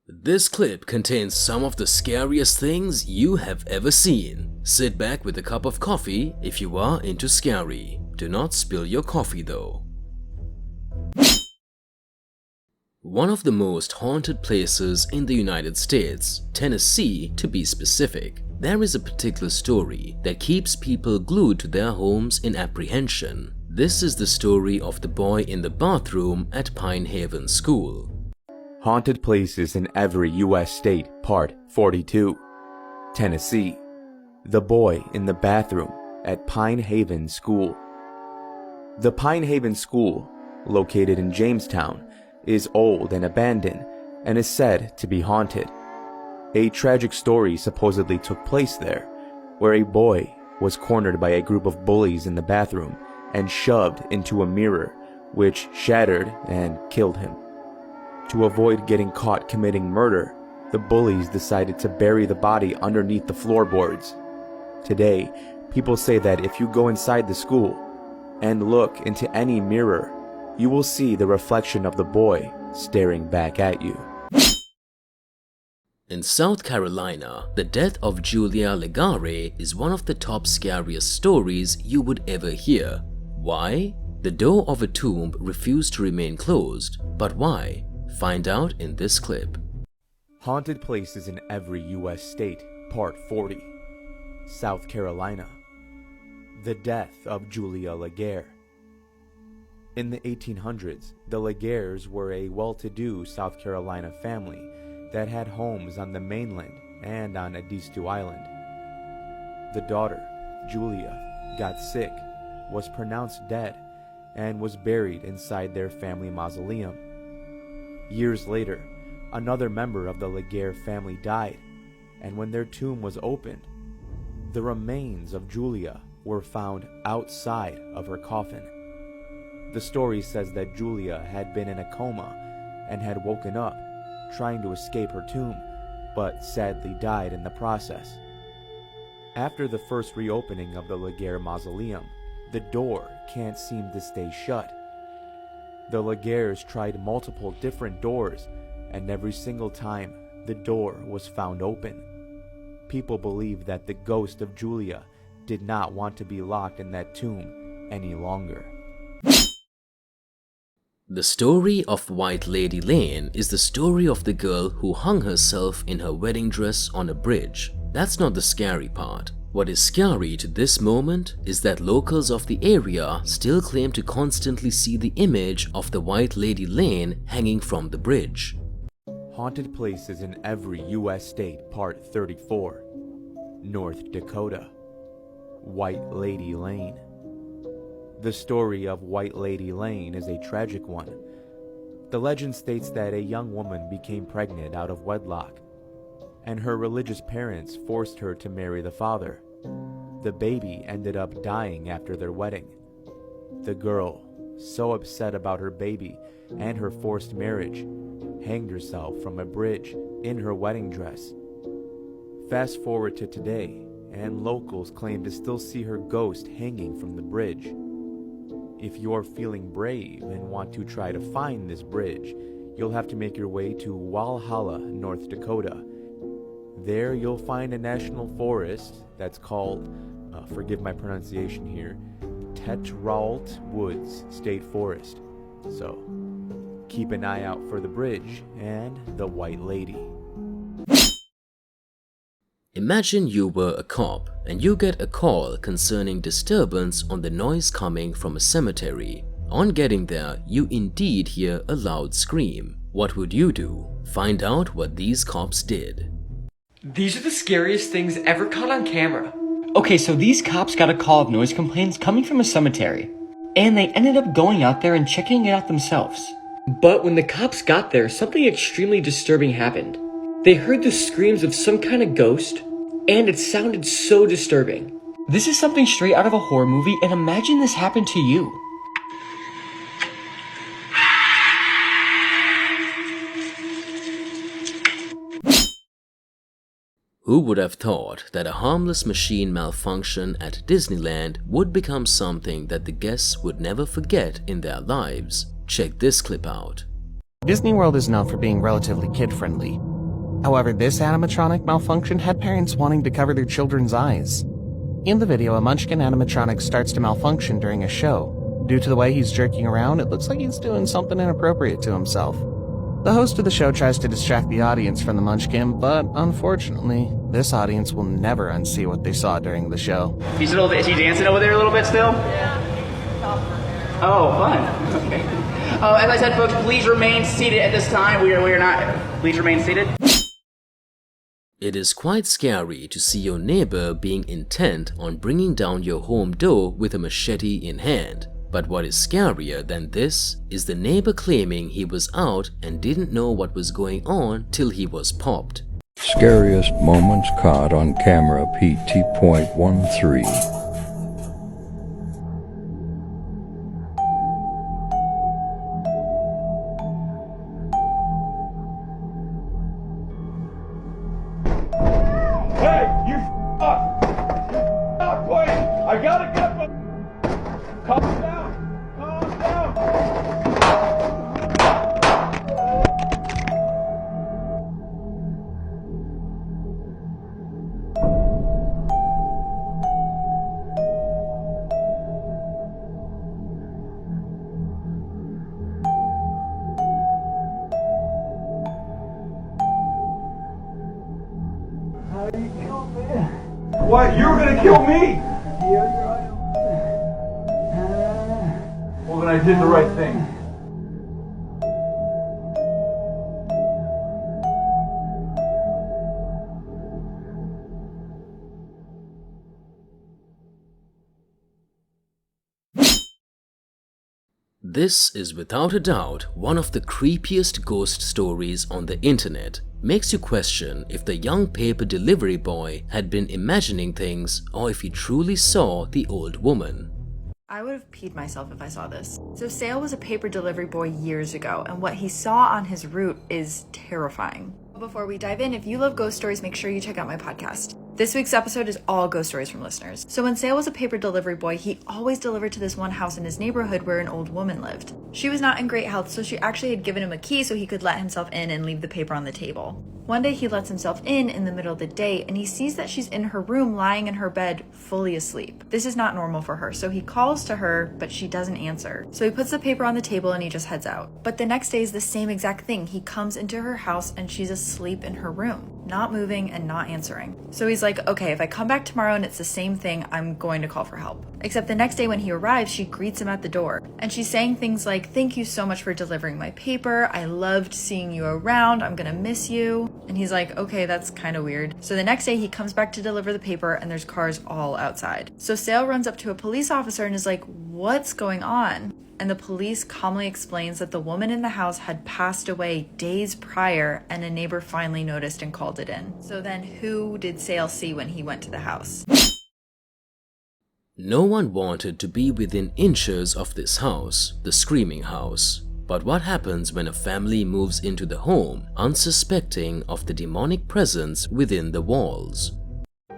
This clip contains some of the scariest things you have ever seen. Sit back with a cup of coffee if you are into scary. Do not spill your coffee though. One of the most haunted places in the United States, Tennessee to be specific, there is a particular story that keeps people glued to their homes in apprehension. This is the story of the boy in the bathroom at Pine Haven School. Haunted Places in Every U.S. State, Part 42. Tennessee. The Boy in the Bathroom at Pine Haven School. The Pine Haven School, located in Jamestown, is old and abandoned and is said to be haunted. A tragic story supposedly took place there, where a boy was cornered by a group of bullies in the bathroom and shoved into a mirror, which shattered and killed him. To avoid getting caught committing murder, the bullies decided to bury the body underneath the floorboards. Today, people say that if you go inside the school and look into any mirror, you will see the reflection of the boy staring back at you. In South Carolina, the death of Julia Legare is one of the top scariest stories you would ever hear. Why? The door of a tomb refused to remain closed, but why? Find out in this clip. Haunted Places in Every U.S. State, Part 40. South Carolina. The death of Julia Legare. In the 1800s, the Legares were a well-to-do South Carolina family that had homes on the mainland and on Edisto Island. The daughter, Julia, got sick, was pronounced dead, and was buried inside their family mausoleum. Years later, another member of the Legare family died, and when their tomb was opened, the remains of Julia were found outside of her coffin. The story says that Julia had been in a coma and had woken up, trying to escape her tomb, but sadly died in the process. After the first reopening of the Legare mausoleum, the door can't seem to stay shut. The Legares tried multiple different doors, and every single time the door was found open. People believe that the ghost of Julia did not want to be locked in that tomb any longer. The story of White Lady Lane is the story of the girl who hung herself in her wedding dress on a bridge. That's not the scary part. What is scary to this moment is that locals of the area still claim to constantly see the image of the White Lady Lane hanging from the bridge. Haunted Places in Every U.S. State, Part 34. North Dakota. White Lady Lane. The story of White Lady Lane is a tragic one. The legend states that a young woman became pregnant out of wedlock, and her religious parents forced her to marry the father. The baby ended up dying after their wedding. The girl, so upset about her baby and her forced marriage, hanged herself from a bridge in her wedding dress. Fast forward to today, and locals claim to still see her ghost hanging from the bridge. If you're feeling brave and want to try to find this bridge, you'll have to make your way to Walhalla, North Dakota. There you'll find a national forest that's called, forgive my pronunciation here, Tetrault Woods State Forest. So, keep an eye out for the bridge and the White Lady. Imagine you were a cop and you get a call concerning disturbance on the noise coming from a cemetery. On getting there, you indeed hear a loud scream. What would you do? Find out what these cops did. These are the scariest things ever caught on camera. Okay, so these cops got a call of noise complaints coming from a cemetery, and they ended up going out there and checking it out themselves. But when the cops got there, something extremely disturbing happened. They heard the screams of some kind of ghost, and it sounded so disturbing. This is something straight out of a horror movie, and imagine this happened to you. Who would have thought that a harmless machine malfunction at Disneyland would become something that the guests would never forget in their lives? Check this clip out. Disney World is known for being relatively kid-friendly, However, this animatronic malfunction had parents wanting to cover their children's eyes. In the video, a Munchkin animatronic starts to malfunction during a show. Due to the way he's jerking around, it looks like he's doing something inappropriate to himself. The host of the show tries to distract the audience from the Munchkin, but unfortunately, this audience will never unsee what they saw during the show. Is he dancing over there a little bit still? Yeah. Oh, fun. Okay. As I said, folks, please remain seated at this time. We are not. Please remain seated. It is quite scary to see your neighbor being intent on bringing down your home door with a machete in hand. But what is scarier than this is the neighbor claiming he was out and didn't know what was going on till he was popped. Scariest moments caught on camera PT.13. Hey, you up! Wait, I gotta get my... Calm down! Calm down! How do you kill me? What? You were gonna kill me? Yeah, you're right. Well, then I did the right thing. This is without a doubt one of the creepiest ghost stories on the internet. Makes you question if the young paper delivery boy had been imagining things or if he truly saw the old woman. I would have peed myself if I saw this. So Sale was a paper delivery boy years ago, and what he saw on his route is terrifying. Before we dive in, if you love ghost stories, make sure you check out my podcast. This week's episode is all ghost stories from listeners. So when Sale was a paper delivery boy, he always delivered to this one house in his neighborhood where an old woman lived. She was not in great health, so she actually had given him a key so he could let himself in and leave the paper on the table. One day he lets himself in the middle of the day, and he sees that she's in her room lying in her bed fully asleep. This is not normal for her, so he calls to her, but she doesn't answer. So he puts the paper on the table and he just heads out. But the next day is the same exact thing. He comes into her house and she's asleep in her room, not moving and not answering. So he's like, okay, if I come back tomorrow and it's the same thing, I'm going to call for help. Except the next day when he arrives, she greets him at the door. And she's saying things like, thank you so much for delivering my paper. I loved seeing you around. I'm gonna miss you. And he's like, okay, that's kind of weird. So the next day he comes back to deliver the paper and there's cars all outside. So Sale runs up to a police officer and is like, what's going on? And the police calmly explains that the woman in the house had passed away days prior and a neighbor finally noticed and called it in. So then who did Sale see when he went to the house? No one wanted to be within inches of this house, the screaming house. But what happens when a family moves into the home, unsuspecting of the demonic presence within the walls?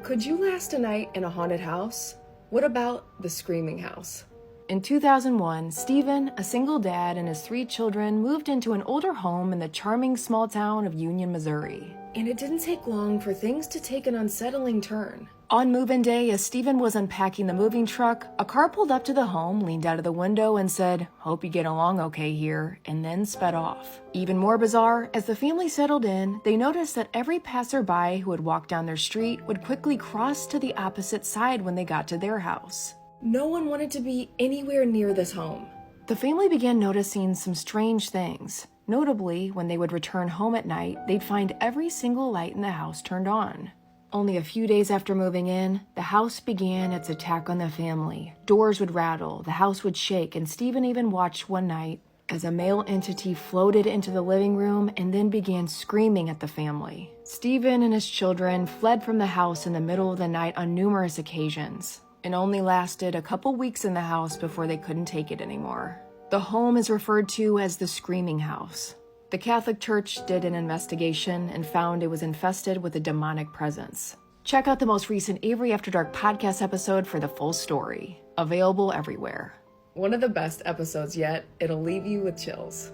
Could you last a night in a haunted house? What about the screaming house? In 2001, Stephen, a single dad and his 3 children, moved into an older home in the charming small town of Union, Missouri. And it didn't take long for things to take an unsettling turn. On move-in day, as Stephen was unpacking the moving truck, a car pulled up to the home, leaned out of the window and said, "Hope you get along okay here," and then sped off. Even more bizarre, as the family settled in, they noticed that every passerby who would walk down their street would quickly cross to the opposite side when they got to their house. No one wanted to be anywhere near this home. The family began noticing some strange things. Notably, when they would return home at night, they'd find every single light in the house turned on. Only a few days after moving in, the house began its attack on the family. Doors would rattle, the house would shake, and Stephen even watched one night as a male entity floated into the living room and then began screaming at the family. Stephen and his children fled from the house in the middle of the night on numerous occasions, and only lasted a couple weeks in the house before they couldn't take it anymore. The home is referred to as the Screaming House. The Catholic Church did an investigation and found it was infested with a demonic presence. Check out the most recent Avery After Dark podcast episode for the full story. Available everywhere. One of the best episodes yet. It'll leave you with chills.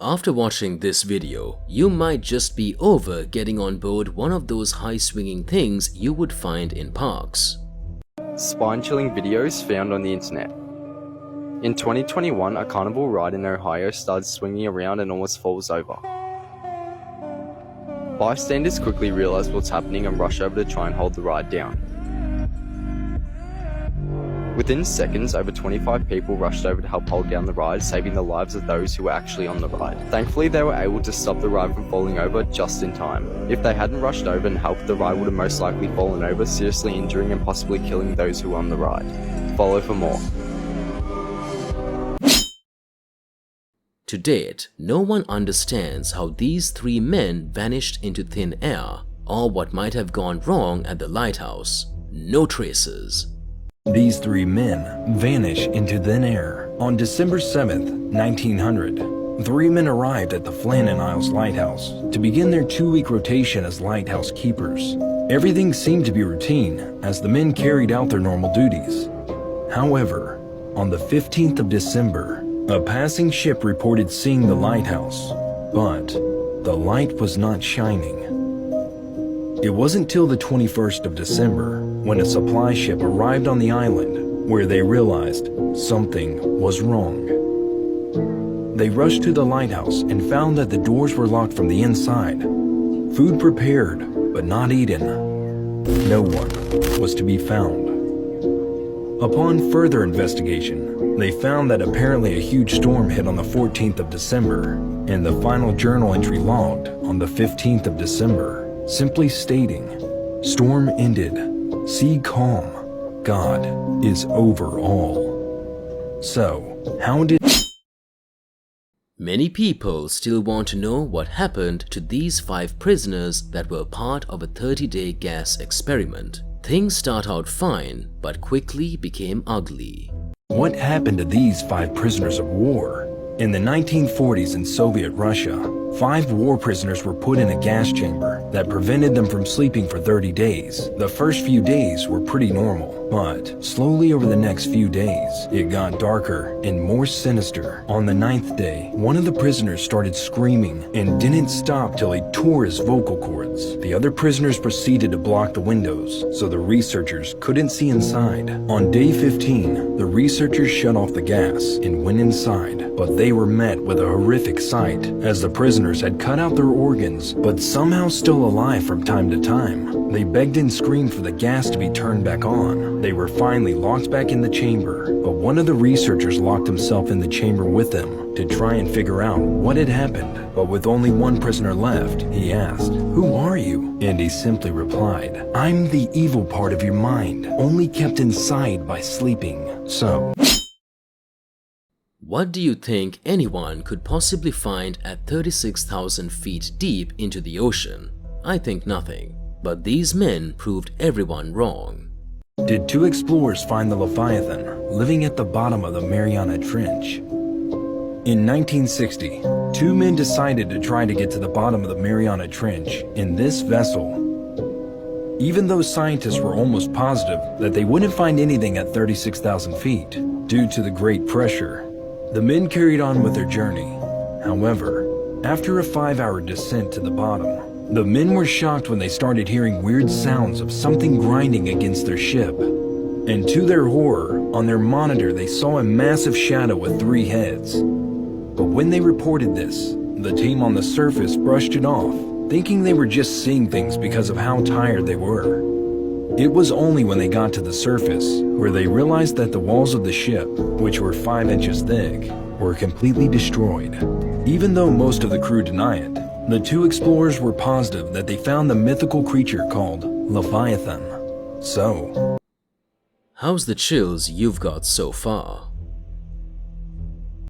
After watching this video, you might just be over getting on board one of those high-swinging things you would find in parks. Spine-chilling videos found on the internet. In 2021, a carnival ride in Ohio started swinging around and almost falls over. Bystanders quickly realize what's happening and rush over to try and hold the ride down. Within seconds, over 25 people rushed over to help hold down the ride, saving the lives of those who were actually on the ride. Thankfully, they were able to stop the ride from falling over just in time. If they hadn't rushed over and helped, the ride would have most likely fallen over, seriously injuring and possibly killing those who were on the ride. Follow for more. To date, no one understands how these three men vanished into thin air, or what might have gone wrong at the lighthouse. No traces. These three men vanish into thin air. On December 7th, 1900, three men arrived at the Flannan Isles Lighthouse to begin their 2-week rotation as lighthouse keepers. Everything seemed to be routine as the men carried out their normal duties. However, on the 15th of December, a passing ship reported seeing the lighthouse, but the light was not shining. It wasn't till the 21st of December when a supply ship arrived on the island where they realized something was wrong. They rushed to the lighthouse and found that the doors were locked from the inside. Food prepared, but not eaten. No one was to be found. Upon further investigation, they found that apparently a huge storm hit on the 14th of December, and the final journal entry logged on the 15th of December, simply stating, "Storm ended, sea calm, God is over all." So, how did... Many people still want to know what happened to these 5 prisoners that were part of a 30-day gas experiment. Things start out fine, but quickly became ugly. What happened to these 5 prisoners of war? In the 1940s in Soviet Russia, 5 war prisoners were put in a gas chamber that prevented them from sleeping for 30 days. The first few days were pretty normal, but slowly over the next few days, it got darker and more sinister. On the 9th day, one of the prisoners started screaming and didn't stop till he tore his vocal cords. The other prisoners proceeded to block the windows, so the researchers couldn't see inside. On day 15, the researchers shut off the gas and went inside, but they were met with a horrific sight, as the prisoners had cut out their organs, but somehow still alive from time to time. They begged and screamed for the gas to be turned back on. They were finally locked back in the chamber, but one of the researchers locked himself in the chamber with them to try and figure out what had happened. But with only one prisoner left, he asked, "Who are you?" And he simply replied, "I'm the evil part of your mind, only kept inside by sleeping." So, what do you think anyone could possibly find at 36,000 feet deep into the ocean? I think nothing. But these men proved everyone wrong. did 2 explorers find the Leviathan living at the bottom of the Mariana Trench. In 1960, 2 men decided to try to get to the bottom of the Mariana Trench in this vessel. Even though scientists were almost positive that they wouldn't find anything at 36,000 feet due to the great pressure, the men carried on with their journey. However, after a 5-hour descent to the bottom, the men were shocked when they started hearing weird sounds of something grinding against their ship. And to their horror, on their monitor they saw a massive shadow with 3 heads. But when they reported this, the team on the surface brushed it off, thinking they were just seeing things because of how tired they were. It was only when they got to the surface where they realized that the walls of the ship, which were 5 inches thick, were completely destroyed. Even though most of the crew deny it, the 2 explorers were positive that they found the mythical creature called Leviathan. So, how's the chills you've got so far?